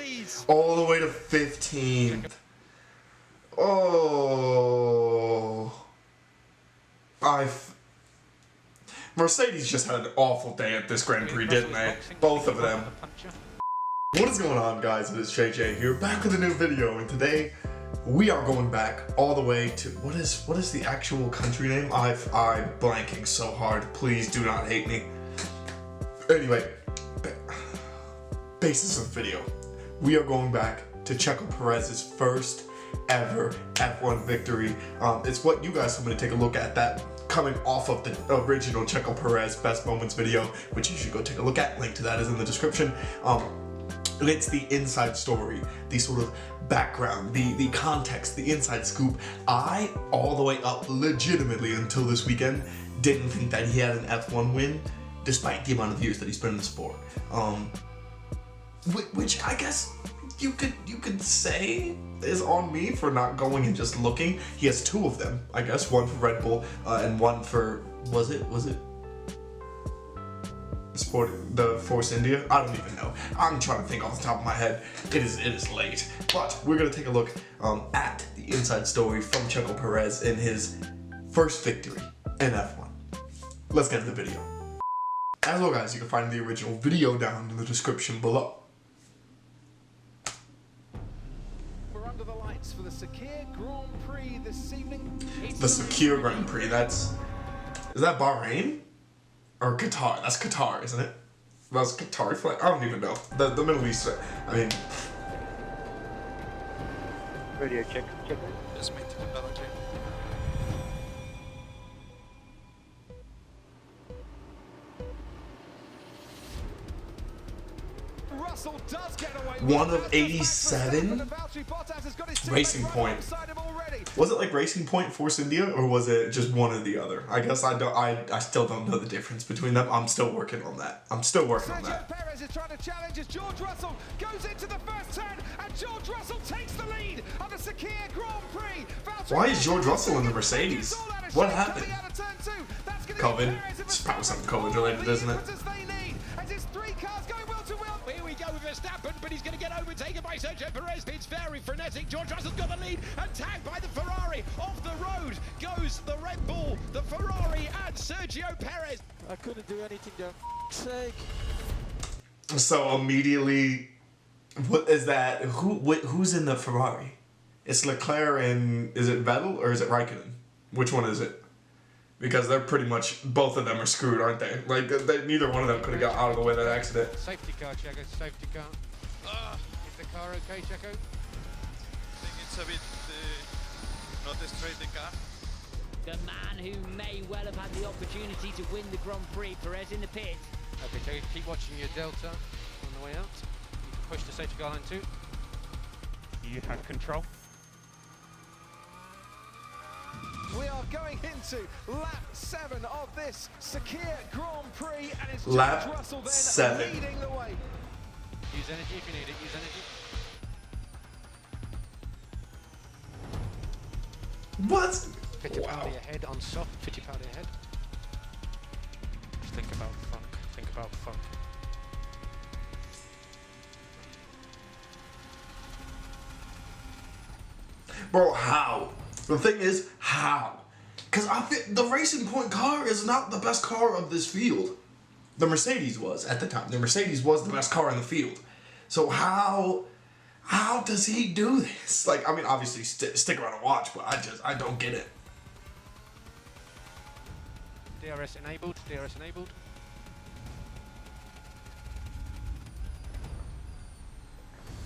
leads. All the way to 15th. Oh. Mercedes just had an awful day at this Grand Prix, didn't they? Both of them. What is going on, guys? It is JJ here, back with a new video, and today we are going back all the way to what is the actual country name? I'm blanking so hard. Please do not hate me. Anyway, basis of the video, we are going back to Checo Perez's first ever F1 victory. It's what you guys told me to take a look at, that coming off of the original Checo Perez best moments video, which you should go take a look at. Link to that is in the description. It's the inside story, the sort of background, the context, the inside scoop. I, all the way up legitimately until this weekend, didn't think that he had an F1 win, despite the amount of years that he's been in the sport. Which I guess you could say is on me for not going and just looking. He has two of them, I guess, one for Red Bull and one for, was it the Force India? I don't even know. I'm trying to think off the top of my head. It is late, but we're gonna take a look at the inside story from Checo Perez in his first victory in F1. Let's get to the video. As well, guys, you can find the original video down in the description below. We're under the lights for the Sakhir Grand Prix this evening. The Sakhir Grand Prix. Is that Bahrain? Or Qatar? That's Qatar, isn't it? That's Qatar flag. I don't even know. The Middle East. I mean. Radio check. Just maintain the balance. Russell does get away. One of 87? Racing Point. Was it like Racing Point, Force India, or was it just one or the other? I guess I still don't know the difference between them. I'm still working on that. SERGIO Perez is trying to challenge as George Russell goes into the first turn, and George Russell takes the lead of the Sakhir Grand Prix. Why is George Russell in the Mercedes? What happened? COVID. It's probably something COVID related, isn't it? Here we go with Verstappen, but he's going to get overtaken by Sergio Perez. It's very frenetic. George Russell's got the lead and tagged by the Ferrari. Off the road goes the Red Bull, the Ferrari, and Sergio Perez. I couldn't do anything there. Sake. So immediately, what is that? Who's in the Ferrari? It's Leclerc and is it Vettel or is it Raikkonen? Which one is it? Because they're pretty much, both of them are screwed, aren't they? Like, neither one of them could have got out of the way of that accident. Safety car, Checo, safety car. Is the car okay, Checo? I think it's a bit not straight, the car. The man who may well have had the opportunity to win the Grand Prix, Perez in the pit. Okay, Checo, keep watching your delta on the way out. You can push the safety car line too. You have control. We are going into lap 7 of this Sakhir Grand Prix, and it's Lap George Russell then 7. leading the way. Use energy if you need it, use energy. What? Fittipaldi ahead on soft, Fittipaldi ahead. Just think about funk. Bro, how? The thing is, how? Because I think the Racing Point car is not the best car of this field. The Mercedes was at the time. The Mercedes was the best car in the field. So how does he do this? Like, I mean, obviously stick around and watch, but I don't get it. DRS enabled, DRS enabled.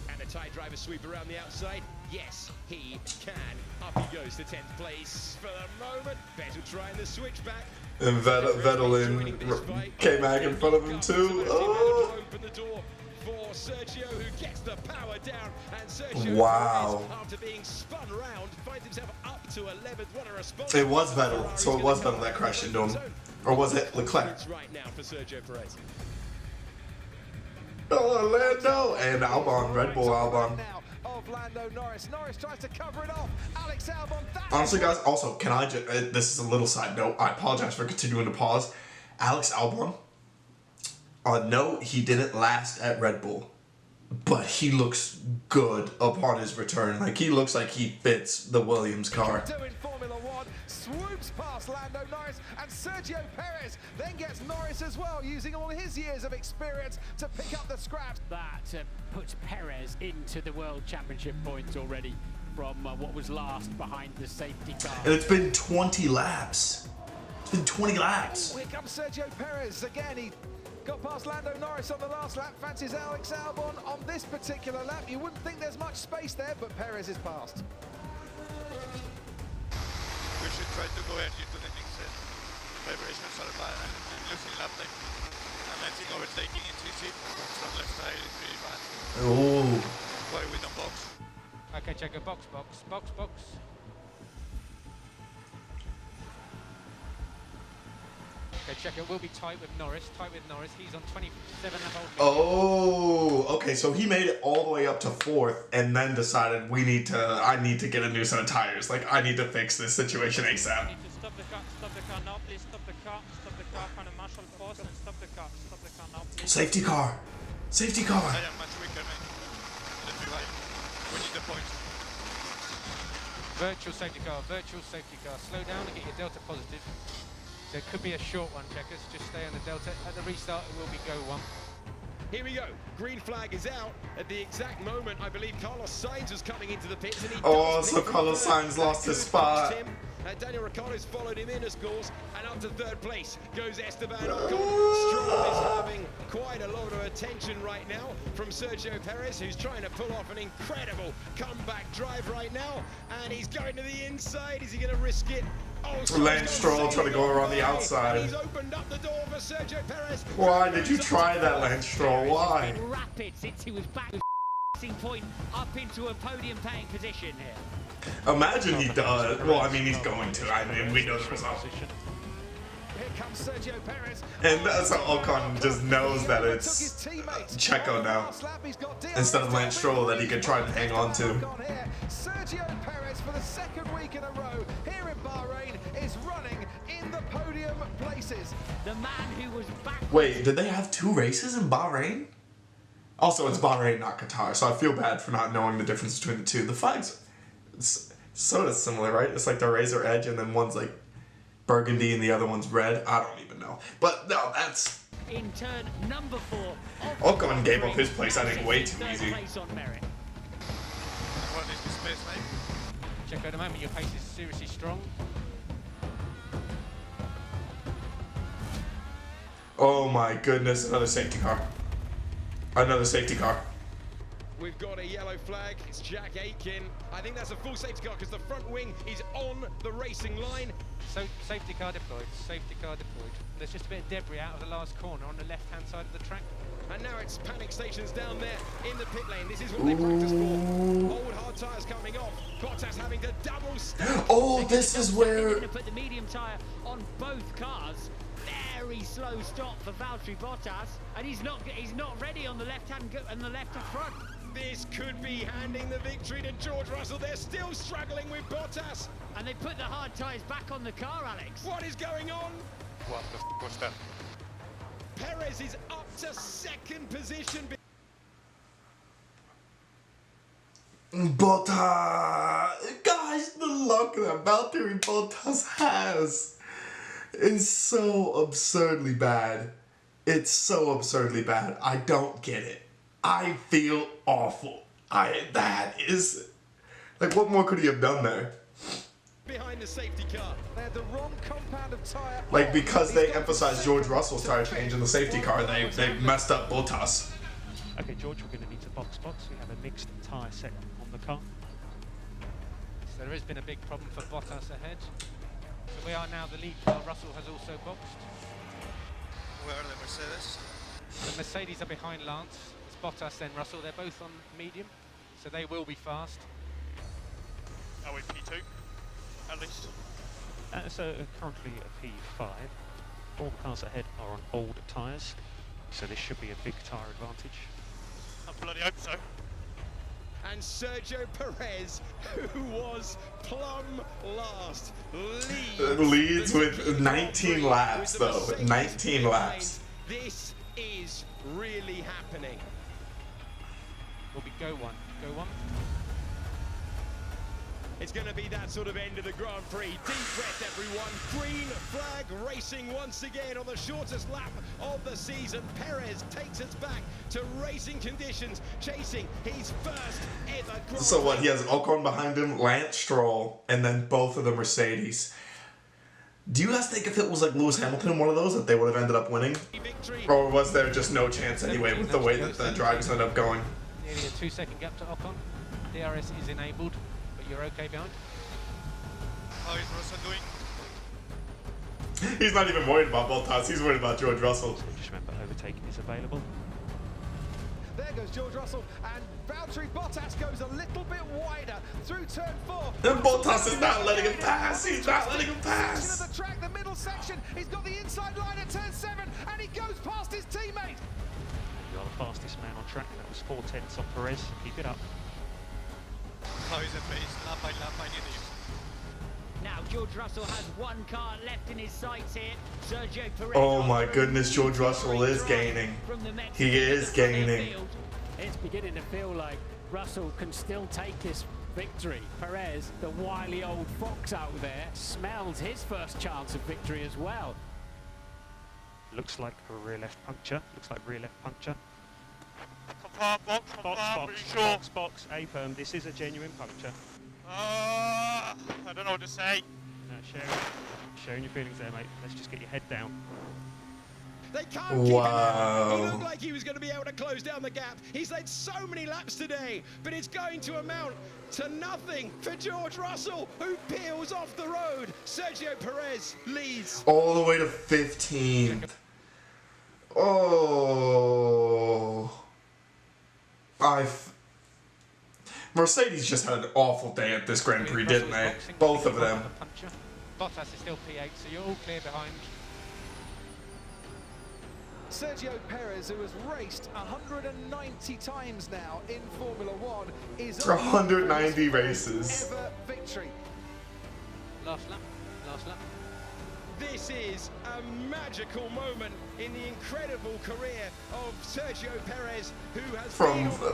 And the tight driver sweep around the outside. Yes, he can. Up he goes to 10th place for the moment. Vettel trying the switchback. And Vettel came back in front of him too. Oh. Open the door for Sergio, who gets the power down, and Sergio Wow. Perez, after being spun round, finds himself up to 11th. What a response! It was Vettel, so it was Vettel that crashed into him, or was it Leclerc? Right now for Sergio Perez. Oh, Lando and Albon, Red Bull Albon. Lando Norris tries to cover it off. Alex Albon. Honestly, guys, also, can I just, this is a little side note, I apologize for continuing to pause. Alex Albon, no, he didn't last at Red Bull. but he looks good upon his return. Like, he looks like he fits the Williams car. Doing Formula One, swoops past Lando Norris, and Sergio Perez then gets Norris as well, using all his years of experience to pick up the scraps. That puts Perez into the World Championship points already from what was last behind the safety car. And it's been 20 laps. It's been 20 laps. Here comes Sergio Perez again. He got past Lando Norris on the last lap, fancies Alex Albon on this particular lap. You wouldn't think there's much space there, but Perez is past. We should try to go early to the next set. Vibrations are bad and losing lap time. And I think overtaking in CC from left side is really bad. Oh. Why we don't box? Okay, Checo, box. Okay, Checo will be tight with Norris. He's on 27 and a half. Oh, okay, so he made it all the way up to 4th and then decided I need to get a new set of tires. Like, I need to fix this situation ASAP. You need to stop the car now, please. Stop the car, kind of marshal force and stop the car now, please. Safety car. Safety car. I am much weaker, man. Let's be right. We need the points. Virtual safety car. Slow down and get your delta positive. So it could be a short one, Checkers. Just stay on the delta. At the restart, it will be go 1. Here we go. Green flag is out at the exact moment. I believe Carlos Sainz was coming into the pits, and he does So pick Carlos from Sainz third. lost That his could spot. cost him. Daniel Ricciardo's followed him in, of course, and up to 3rd place goes Esteban Ocon. Stroll is having quite a lot of attention right now from Sergio Perez, who's trying to pull off an incredible comeback drive right now, and he's going to the inside. Is he going to risk it? Oh, Lance Stroll trying to go around the outside. He's opened up the door for Sergio Perez. Why did you try that, Lance Stroll? Why? Rapid since he was back with point up into a podium paying position here. Imagine he does. Well, I mean, he's going to. I mean, we know the result. Here comes Sergio Perez. And that's how Ocon just knows that Took it's his teammates. Checo now. Last lap, he's got DRS Instead of Lance Stroll that he could try to hang on to. Here, Sergio Perez for the 2nd week in a row here in Bahrain is running in the podium places. The man who was back. Wait, did they have 2 races in Bahrain? Also, it's Bahrain, not Qatar, so I feel bad for not knowing the difference between the two. The flags, it's sort of similar, right? It's like the razor edge, and then one's like burgundy and the other one's red. I don't even know. But no, that's... In turn number 4. Ocon gave up his place, I think, way too easy. Place on merit. What is the space, mate? Checo, at the moment, your pace is seriously strong. Oh my goodness, another safety car. Another safety car. We've got a yellow flag. It's Jack Aitken. I think that's a full safety car because the front wing is on the racing line. So safety car deployed. There's just a bit of debris out of the last corner on the left-hand side of the track. And now it's panic stations down there in the pit lane. This is what they practice for. Old hard tyres coming off. Bottas having to double stack. Oh, this is They're where... going to put the medium tyre on both cars. Very slow stop for Valtteri Bottas, and he's not ready on the left hand and the left front. This could be handing the victory to George Russell. They're still struggling with Bottas. And they put the hard tyres back on the car, Alex. What is going on? What the f was that? Perez is up to 2nd position. Bottas! Guys, the luck that Valtteri Bottas has is so absurdly bad. It's so absurdly bad. I don't get it. I feel awful. That is... Like, what more could he have done there? Behind the safety car. They had the wrong compound of tyre. Like, because they emphasized George Russell's tire change in the safety car, they messed up Bottas. Okay, George, we're going to need to box. We have a mixed tyre set on the car. So there has been a big problem for Bottas ahead. So we are now the lead car. Russell has also boxed. Where are the Mercedes? The Mercedes are behind Lance. It's Bottas then Russell. They're both on medium, so they will be fast. Are we P2? At least. So currently a P5. All the cars ahead are on old tyres, so this should be a big tyre advantage. I bloody hope so. And Sergio Perez, who was plumb last, Leads with 19 laps, though. 19 laps. This is really happening. will be go one. Go one. It's going to be that sort of end of the Grand Prix. Deep breath, everyone. Green flag racing once again on the shortest lap of the season. Perez takes us back to racing conditions, chasing his first ever Grand Prix. So what, he has Ocon behind him, Lance Stroll, and then both of the Mercedes. Do you guys think if it was like Lewis Hamilton in one of those that they would have ended up winning? Or was there just no chance anyway with the way that the drivers ended up going? Nearly a 2-second gap to Ocon. DRS is enabled, but you're okay behind. How is Russell doing? He's not even worried about Bottas, he's worried about George Russell. Just remember, overtaking is available. There goes George Russell, and Valtteri Bottas goes a little bit wider through turn 4. And Bottas is not letting him pass. He's not letting him Section pass. of the track, the middle section. He's got the inside line at turn 7, and he goes past his teammate. You are the fastest man on track. That was 4/10 on Perez. Keep it up. How is the pace? Lap by lap, I need you. Now George Russell has one car left in his sights here. Sergio Perez. Oh my goodness, George Russell is gaining. He is gaining. It's beginning to feel like Russell can still take this victory. Perez, the wily old fox out there, smells his first chance of victory as well. Looks like a rear left puncture. Looks like rear left puncture. Confirm, box, confirm, pretty sure. Box, A-perm. This is a genuine puncture. I don't know what to say. Sharing your feelings there, mate. Let's just get your head down. They can't keep him out. Wow. He looked like he was going to be able to close down the gap. He's led so many laps today, but it's going to amount to nothing for George Russell, who peels off the road. Sergio Perez leads. All the way to 15th. Oh. Mercedes just had an awful day at this Grand Prix, didn't they? Both of them. Bottas is still P8, so you're all clear behind. Sergio Perez, who has raced 190 times now in Formula 1, is For 190 races. Ever victory. Last lap. Last lap. This is a magical moment in the incredible career of Sergio Perez, who has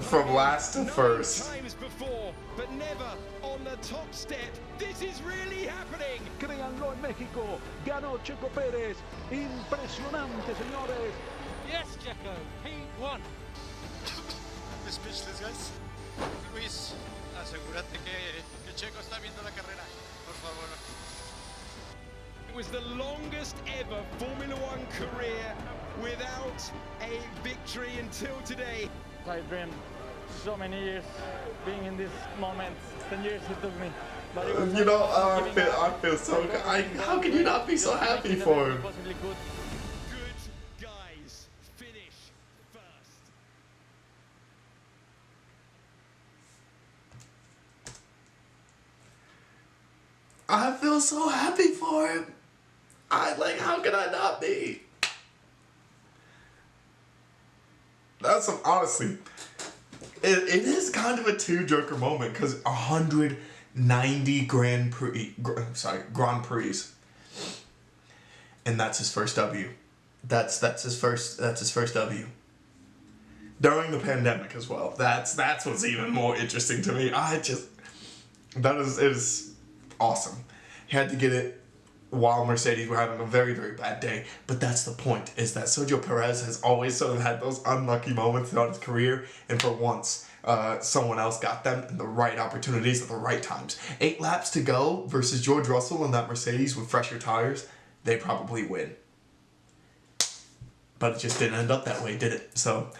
From last to 9 first. times before, but never on the top step. This is really happening. Créanlo en México, ganó Checo Pérez, impresionante señores. Yes, Checo, P1. I'm speechless, guys. Luis, asegúrate que Checo está viendo la carrera, por favor. It was the longest ever Formula 1 career without a victory until today. I dreamed so many years being in this moment. 10 years it took me. But it was You know, I feel so good. How can you not be so happy for him? possibly could. Good guys finish first. I feel so happy for him. How can I not be? That's honestly, it is kind of a two-joker moment because 190 Grand Prix, and that's his first W. That's his first W. During the pandemic as well. That's what's even more interesting to me. It is awesome. He had to get it while Mercedes were having a very, very bad day. But that's the point, is that Sergio Perez has always sort of had those unlucky moments throughout his career, and for once, someone else got them in the right opportunities at the right times. 8 laps to go versus George Russell and that Mercedes with fresher tires, they probably win. But it just didn't end up that way, did it? So,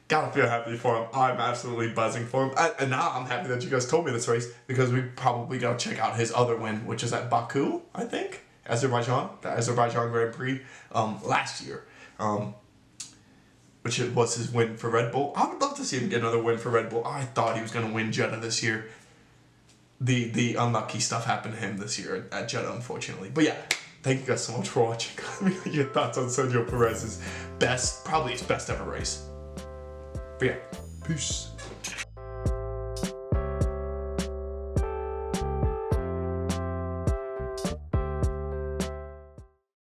gotta feel happy for him. I'm absolutely buzzing for him. And now I'm happy that you guys told me this race, because we probably gotta check out his other win, which is at Baku, I think. Azerbaijan, the Azerbaijan Grand Prix last year, which was his win for Red Bull. I would love to see him get another win for Red Bull. I thought he was going to win Jeddah this year. The unlucky stuff happened to him this year at Jeddah, unfortunately. But yeah, thank you guys so much for watching. Let me know your thoughts on Sergio Perez's probably his best ever race. But yeah, peace.